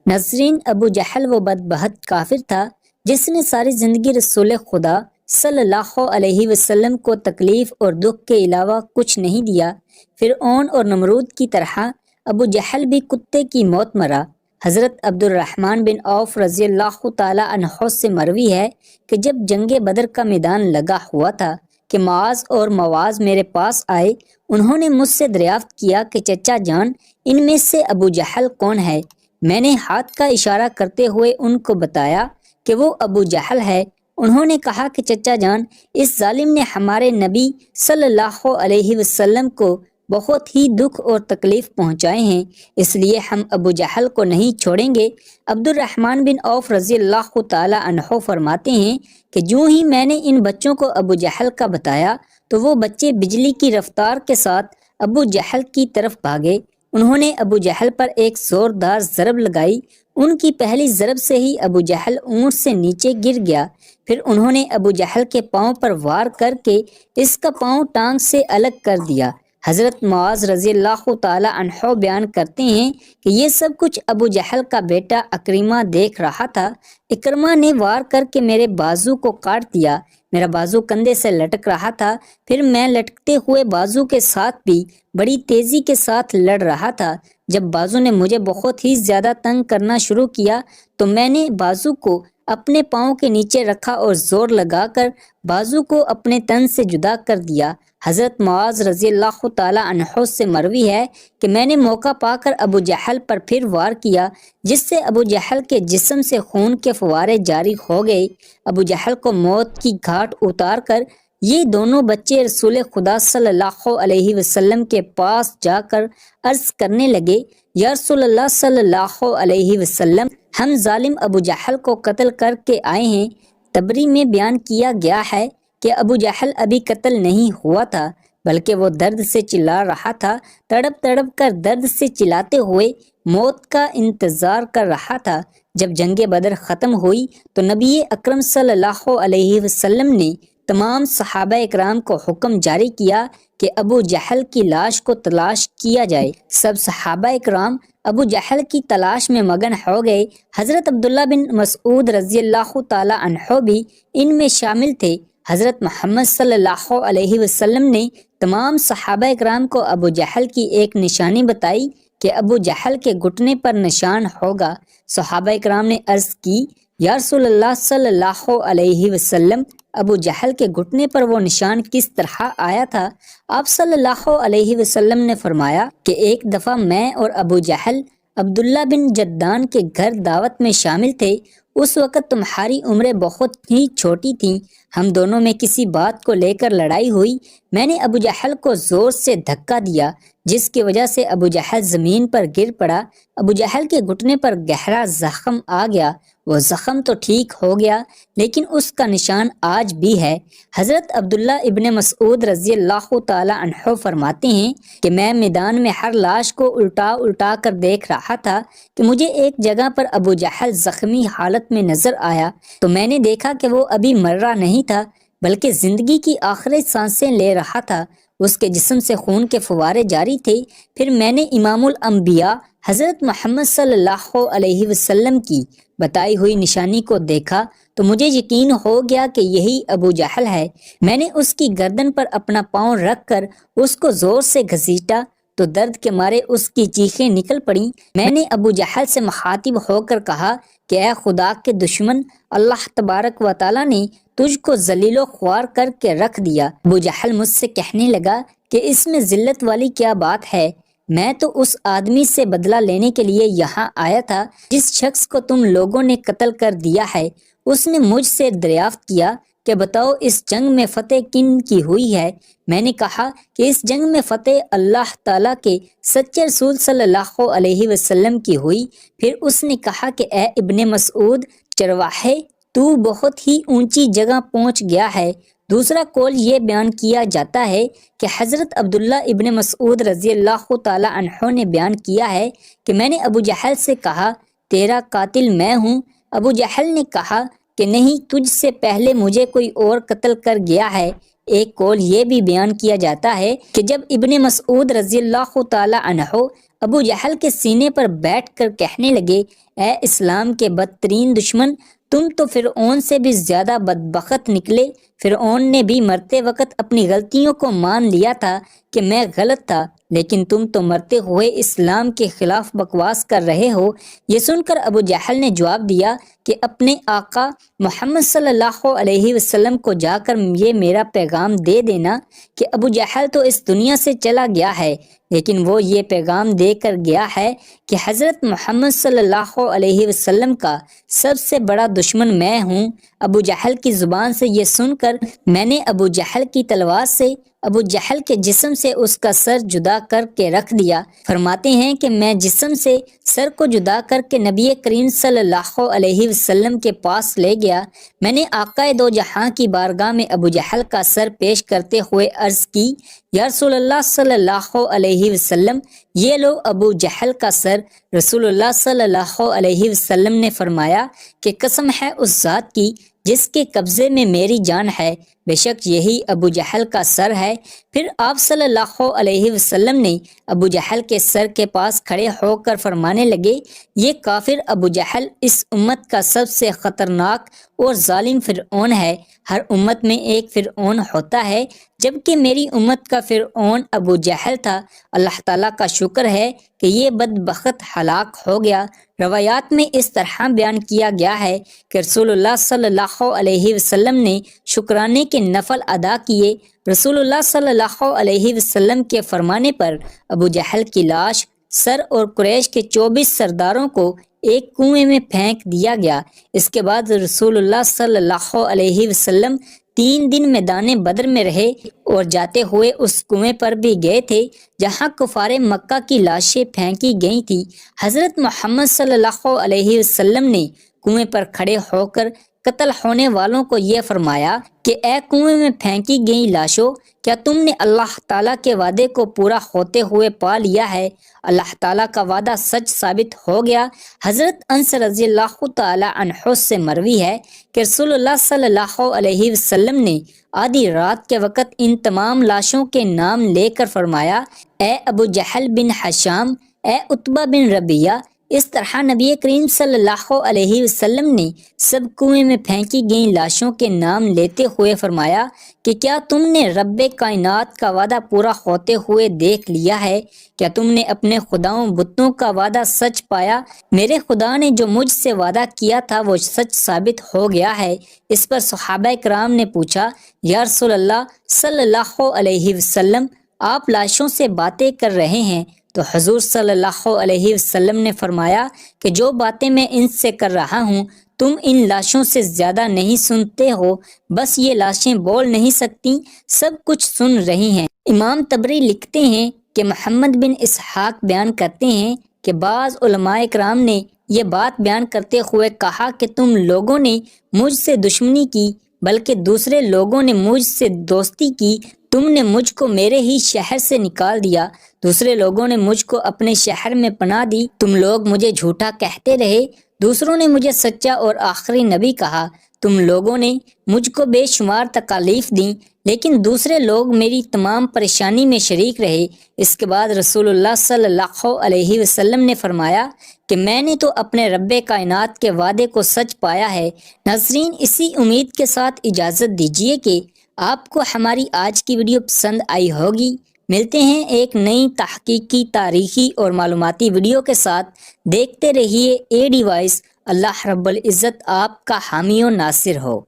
ناظرین، ابو جہل وہ بدبخت کافر تھا جس نے ساری زندگی رسول خدا صلی اللہ علیہ وسلم کو تکلیف اور دکھ کے علاوہ کچھ نہیں دیا۔ فرعون اور نمرود کی طرح ابو جہل بھی کتے کی موت مرا۔ حضرت عبد الرحمن بن عوف رضی اللہ تعالی عنہ سے مروی ہے کہ جب جنگ بدر کا میدان لگا ہوا تھا کہ معاذ اور مواز میرے پاس آئے، انہوں نے مجھ سے دریافت کیا کہ چچا جان، ان میں سے ابو جہل کون ہے؟ میں نے ہاتھ کا اشارہ کرتے ہوئے ان کو بتایا کہ وہ ابو جہل ہے۔ انہوں نے کہا کہ چچا جان، اس ظالم نے ہمارے نبی صلی اللہ علیہ وسلم کو بہت ہی دکھ اور تکلیف پہنچائے ہیں، اس لیے ہم ابو جہل کو نہیں چھوڑیں گے۔ عبد الرحمن بن عوف رضی اللہ تعالی عنہ فرماتے ہیں کہ جو ہی میں نے ان بچوں کو ابو جہل کا بتایا تو وہ بچے بجلی کی رفتار کے ساتھ ابو جہل کی طرف بھاگے۔ انہوں نے ابو جہل پر ایک زوردار ضرب لگائی۔ ان کی پہلی ضرب سے ہی ابو جہل اونٹ سے نیچے گر گیا۔ پھر انہوں نے ابو جہل کے پاؤں پر وار کر کے اس کا پاؤں ٹانگ سے الگ کر دیا۔ حضرت معاذ رضی اللہ تعالی عنہ بیان کرتے ہیں کہ یہ سب کچھ ابو جہل کا بیٹا اکرمہ دیکھ رہا تھا۔ اکرمہ نے وار کر کے میرے بازو کو کاٹ دیا۔ میرا بازو کندھے سے لٹک رہا تھا، پھر میں لٹکتے ہوئے بازو کے ساتھ بھی بڑی تیزی کے ساتھ لڑ رہا تھا۔ جب بازو نے مجھے بہت ہی زیادہ تنگ کرنا شروع کیا تو میں نے بازو کو اپنے پاؤں کے نیچے رکھا اور زور لگا کر بازو کو اپنے تن سے جدا کر دیا۔ حضرت معاذ رضی اللہ تعالی عنہ سے مروی ہے کہ میں نے موقع پا کر ابو جہل پر پھر وار کیا، جس سے ابو جہل کے جسم سے خون کے فوارے جاری ہو گئے۔ ابو جہل کو موت کی گھاٹ اتار کر یہ دونوں بچے رسول خدا صلی اللہ علیہ وسلم کے پاس جا کر عرض کرنے لگے، یا رسول اللہ صلی اللہ علیہ وسلم، ہم ظالم ابو جہل کو قتل کر کے آئے ہیں۔ تبری میں بیان کیا گیا ہے کہ ابو جہل ابھی قتل نہیں ہوا تھا، بلکہ وہ درد سے چلا رہا تھا، تڑپ تڑپ کر درد سے چلاتے ہوئے موت کا انتظار کر رہا تھا۔ جب جنگ بدر ختم ہوئی تو نبی اکرم صلی اللہ علیہ وسلم نے تمام صحابہ اکرام کو حکم جاری کیا کہ ابو جہل کی لاش کو تلاش کیا جائے۔ سب صحابہ اکرام ابو جہل کی تلاش میں مگن ہو گئے۔ حضرت عبداللہ بن مسعود رضی اللہ تعالی عنہ بھی ان میں شامل تھے۔ حضرت محمد صلی اللہ علیہ وسلم نے تمام صحابہ اکرام کو ابو جہل کی ایک نشانی بتائی کہ ابو جہل کے گھٹنے پر نشان ہوگا۔ صحابہ اکرام نے عرض کی، یا رسول اللہ صلی اللہ علیہ وسلم، ابو جہل کے گھٹنے پر وہ نشان کس طرح آیا تھا؟ آپ صلی اللہ علیہ وسلم نے فرمایا کہ ایک دفعہ میں اور ابو جہل عبداللہ بن جدان کے گھر دعوت میں شامل تھے۔ اس وقت تمہاری عمریں بہت ہی چھوٹی تھیں۔ ہم دونوں میں کسی بات کو لے کر لڑائی ہوئی۔ میں نے ابو جہل کو زور سے دھکا دیا، جس کی وجہ سے ابو جہل زمین پر گر پڑا۔ ابو جہل کے گھٹنے پر گہرا زخم آ گیا۔ وہ زخم تو ٹھیک ہو گیا، لیکن اس کا نشان آج بھی ہے۔ حضرت عبداللہ ابن مسعود رضی اللہ تعالی عنہ فرماتے ہیں کہ میں میدان میں ہر لاش کو الٹا الٹا کر دیکھ رہا تھا کہ مجھے ایک جگہ پر ابو جہل زخمی حالت میں نظر آیا تو میں نے دیکھا کہ وہ ابھی مر رہا نہیں تھا، بلکہ زندگی کی آخری سانسیں لے رہا تھا۔ اس کے جسم سے خون کے فوارے جاری تھے۔ پھر میں نے امام الانبیاء حضرت محمد صلی اللہ علیہ وسلم کی بتائی ہوئی نشانی کو دیکھا تو مجھے یقین ہو گیا کہ یہی ابو جہل ہے۔ میں نے اس کی گردن پر اپنا پاؤں رکھ کر اس کو زور سے گھسیٹا تو درد کے مارے اس کی چیخیں نکل پڑیں۔ میں نے ابو جہل سے مخاطب ہو کر کہا کہ اے خدا کے دشمن، اللہ تبارک و تعالیٰ نے تجھ کو ذلیل و خوار کر کے رکھ دیا۔ ابو جہل مجھ سے کہنے لگا کہ اس میں ذلت والی کیا بات ہے؟ میں تو اس آدمی سے بدلہ لینے کے لیے یہاں آیا تھا جس شخص کو تم لوگوں نے قتل کر دیا ہے۔ اس نے مجھ سے دریافت کیا کہ بتاؤ اس جنگ میں فتح کن کی ہوئی ہے؟ میں نے کہا کہ اس جنگ میں فتح اللہ تعالیٰ کے سچے رسول صلی اللہ علیہ وسلم کی ہوئی۔ پھر اس نے کہا کہ اے ابن مسعود چرواہے، تو بہت ہی اونچی جگہ پہنچ گیا ہے۔ دوسرا قول یہ بیان کیا جاتا ہے کہ حضرت عبداللہ ابن مسعود رضی اللہ تعالی عنہ نے بیان کیا ہے کہ میں نے ابو جہل سے کہا تیرا قاتل میں ہوں۔ ابو جہل نے کہا کہ نہیں، تجھ سے پہلے مجھے کوئی اور قتل کر گیا ہے۔ ایک قول یہ بھی بیان کیا جاتا ہے کہ جب ابن مسعود رضی اللہ تعالی عنہ ابو جہل کے سینے پر بیٹھ کر کہنے لگے، اے اسلام کے بدترین دشمن، تم تو فرعون سے بھی زیادہ بدبخت نکلے۔ فرعون نے بھی مرتے وقت اپنی غلطیوں کو مان لیا تھا کہ میں غلط تھا، لیکن تم تو مرتے ہوئے اسلام کے خلاف بکواس کر رہے ہو۔ یہ سن کر ابو جہل نے جواب دیا کہ اپنے آقا محمد صلی اللہ علیہ وسلم کو جا کر یہ میرا پیغام دے دینا کہ ابو جہل تو اس دنیا سے چلا گیا ہے، لیکن وہ یہ پیغام دے کر گیا ہے کہ حضرت محمد صلی اللہ علیہ وسلم کا سب سے بڑا دشمن میں ہوں۔ ابو جہل کی زبان سے یہ سن کر میں نے ابو جہل کی تلوار سے ابو جہل کے جسم سے اس کا سر جدا کر کے رکھ دیا۔ فرماتے ہیں کہ میں جسم سے سر کو جدا کر کے نبی کریم صلی اللہ علیہ وسلم کے پاس لے گیا۔ میں نے آقا دو جہاں کی بارگاہ میں ابو جہل کا سر پیش کرتے ہوئے عرض کی، یا رسول اللہ صلی اللہ علیہ وسلم، یہ لو ابو جہل کا سر۔ رسول اللہ صلی اللہ علیہ وسلم نے فرمایا کہ قسم ہے اس ذات کی جس کے قبضے میں میری جان ہے، بے شک یہی ابو جہل کا سر ہے۔ پھر آپ صلی اللہ علیہ وسلم نے ابو جہل کے سر کے پاس کھڑے ہو کر فرمانے لگے، یہ کافر ابو جہل اس امت کا سب سے خطرناک اور ظالم فرعون ہے۔ ہر امت میں ایک فرعون ہوتا ہے، جبکہ میری امت کا فرعون ابو جہل تھا۔ اللہ تعالیٰ کا شکر ہے کہ یہ بدبخت ہلاک ہو گیا۔ روایات میں اس طرح بیان کیا گیا ہے کہ رسول اللہ صلی اللہ علیہ وسلم نے شکرانے کے نفل ادا کیے۔ رسول اللہ صلی اللہ علیہ وسلم کے فرمانے پر ابو جہل کی لاش، سر اور قریش کے 24 سرداروں کو ایک کنویں میں پھینک دیا گیا۔ اس کے بعد رسول اللہ صلی اللہ علیہ وسلم 3 دن میدان بدر میں رہے اور جاتے ہوئے اس کنویں پر بھی گئے تھے جہاں کفار مکہ کی لاشیں پھینکی گئی تھی۔ حضرت محمد صلی اللہ علیہ وسلم نے کنویں پر کھڑے ہو کر قتل ہونے والوں کو یہ فرمایا کہ اے کنویں میں پھینکی گئی لاشوں، کیا تم نے اللہ تعالیٰ کے وعدے کو پورا ہوتے ہوئے پا لیا ہے؟ اللہ تعالیٰ کا وعدہ سچ ثابت ہو گیا۔ حضرت انس رضی اللہ تعالیٰ عنہ سے مروی ہے کہ رسول اللہ صلی اللہ علیہ وسلم نے آدھی رات کے وقت ان تمام لاشوں کے نام لے کر فرمایا، اے ابو جہل بن حشام، اے عتبہ بن ربیعہ۔ اس طرح نبی کریم صلی اللہ علیہ وسلم نے سب کنویں میں پھینکی گئی لاشوں کے نام لیتے ہوئے فرمایا کہ کیا تم نے رب کائنات کا وعدہ پورا ہوتے ہوئے دیکھ لیا ہے؟ کیا تم نے اپنے خداؤں بتوں کا وعدہ سچ پایا؟ میرے خدا نے جو مجھ سے وعدہ کیا تھا وہ سچ ثابت ہو گیا ہے۔ اس پر صحابہ کرام نے پوچھا، یا رسول اللہ صلی اللہ علیہ وسلم، آپ لاشوں سے باتیں کر رہے ہیں؟ تو حضور صلی اللہ علیہ وسلم نے فرمایا کہ جو باتیں میں ان سے کر رہا ہوں تم ان لاشوں سے زیادہ نہیں سنتے ہو، بس یہ لاشیں بول نہیں سکتی، سب کچھ سن رہی ہیں۔ امام طبری لکھتے ہیں کہ محمد بن اسحاق بیان کرتے ہیں کہ بعض علماء کرام نے یہ بات بیان کرتے ہوئے کہا کہ تم لوگوں نے مجھ سے دشمنی کی، بلکہ دوسرے لوگوں نے مجھ سے دوستی کی۔ تم نے مجھ کو میرے ہی شہر سے نکال دیا، دوسرے لوگوں نے مجھ کو اپنے شہر میں پناہ دی۔ تم لوگ مجھے جھوٹا کہتے رہے، دوسروں نے مجھے سچا اور آخری نبی کہا۔ تم لوگوں نے مجھ کو بے شمار تکالیف دیں، لیکن دوسرے لوگ میری تمام پریشانی میں شریک رہے۔ اس کے بعد رسول اللہ صلی اللہ علیہ وسلم نے فرمایا کہ میں نے تو اپنے رب کائنات کے وعدے کو سچ پایا ہے۔ ناظرین، اسی امید کے ساتھ اجازت دیجیے کہ آپ کو ہماری آج کی ویڈیو پسند آئی ہوگی۔ ملتے ہیں ایک نئی تحقیقی، تاریخی اور معلوماتی ویڈیو کے ساتھ۔ دیکھتے رہیے اے ڈی وائس۔ اللہ رب العزت آپ کا حامی و ناصر ہو۔